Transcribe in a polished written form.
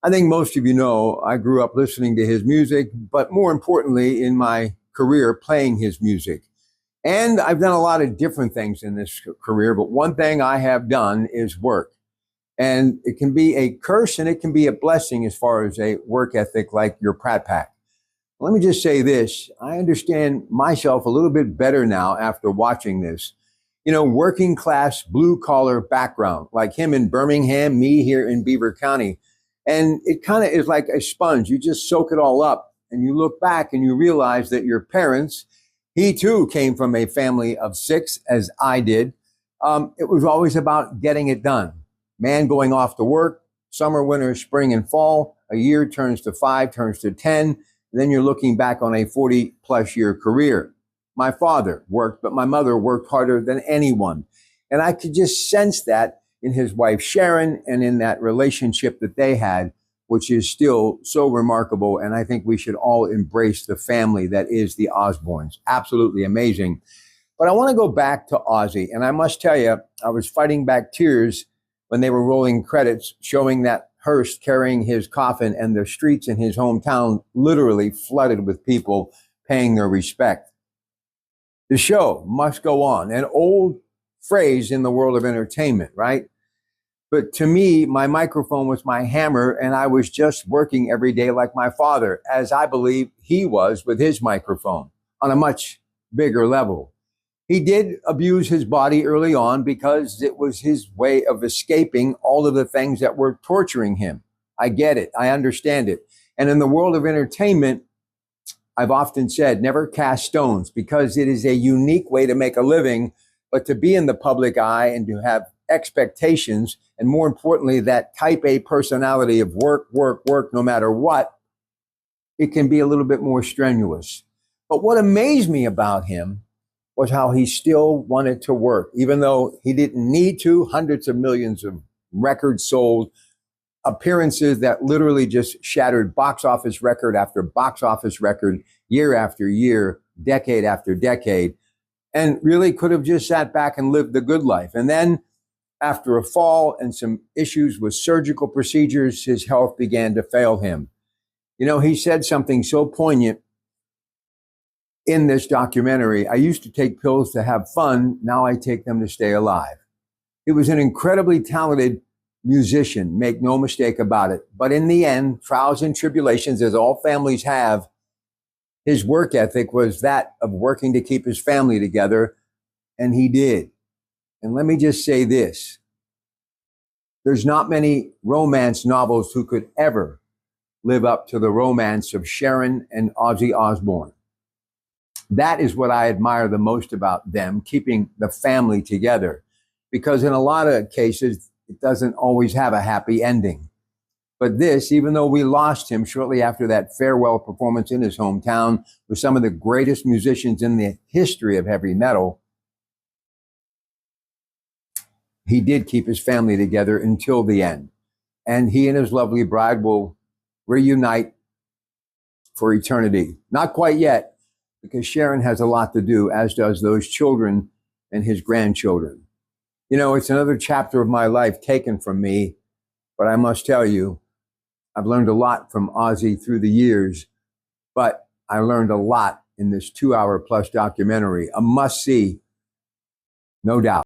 I think most of you know I grew up listening to his music, but more importantly, in my career, playing his music. And I've done a lot of different things in this career, but one thing I have done is work. And it can be a curse and it can be a blessing as far as a work ethic like your Pratt Pack. Let me just say this. I understand myself a little bit better now after watching this. Working class, blue collar background, like him in Birmingham, me here in Beaver County. And it kind of is like a sponge. You just soak it all up and you look back and you realize that your parents, he too came from a family of six, as I did. It was always about getting it done. Man going off to work, summer, winter, spring, and fall. A year turns to 5, turns to 10. And then you're looking back on a 40-plus year career. My father worked, but my mother worked harder than anyone. And I could just sense that in his wife, Sharon, and in that relationship that they had, which is still so remarkable. And I think we should all embrace the family that is the Osbournes. Absolutely amazing. But I want to go back to Ozzy. And I must tell you, I was fighting back tears when they were rolling credits showing that hearse carrying his coffin and the streets in his hometown literally flooded with people paying their respect. The show must go on, an old phrase in the world of entertainment, right? But to me, my microphone was my hammer, and I was just working every day like my father, as I believe he was with his microphone on a much bigger level. He did abuse his body early on because it was his way of escaping all of the things that were torturing him. I get it. I understand it. And in the world of entertainment, I've often said, never cast stones, because it is a unique way to make a living, but to be in the public eye and to have expectations, and more importantly, that type A personality of work, work, work, no matter what, it can be a little bit more strenuous. But what amazed me about him was how he still wanted to work, even though he didn't need to. Hundreds of millions of records sold, appearances that literally just shattered box office record after box office record, year after year, decade after decade, and really could have just sat back and lived the good life. And then after a fall and some issues with surgical procedures, his health began to fail him. He said something so poignant in this documentary. I used to take pills to have fun. Now I take them to stay alive. He was an incredibly talented musician, make no mistake about it. But in the end, trials and tribulations, as all families have, his work ethic was that of working to keep his family together, and he did. And let me just say this. There's not many romance novels who could ever live up to the romance of Sharon and Ozzy Osbourne. That is what I admire the most about them, keeping the family together. Because in a lot of cases, it doesn't always have a happy ending. But this, even though we lost him shortly after that farewell performance in his hometown with some of the greatest musicians in the history of heavy metal, he did keep his family together until the end. And he and his lovely bride will reunite for eternity. Not quite yet, because Sharon has a lot to do, as does those children and his grandchildren. It's another chapter of my life taken from me, but I must tell you, I've learned a lot from Ozzy through the years, but I learned a lot in this 2-hour plus documentary, a must-see, no doubt.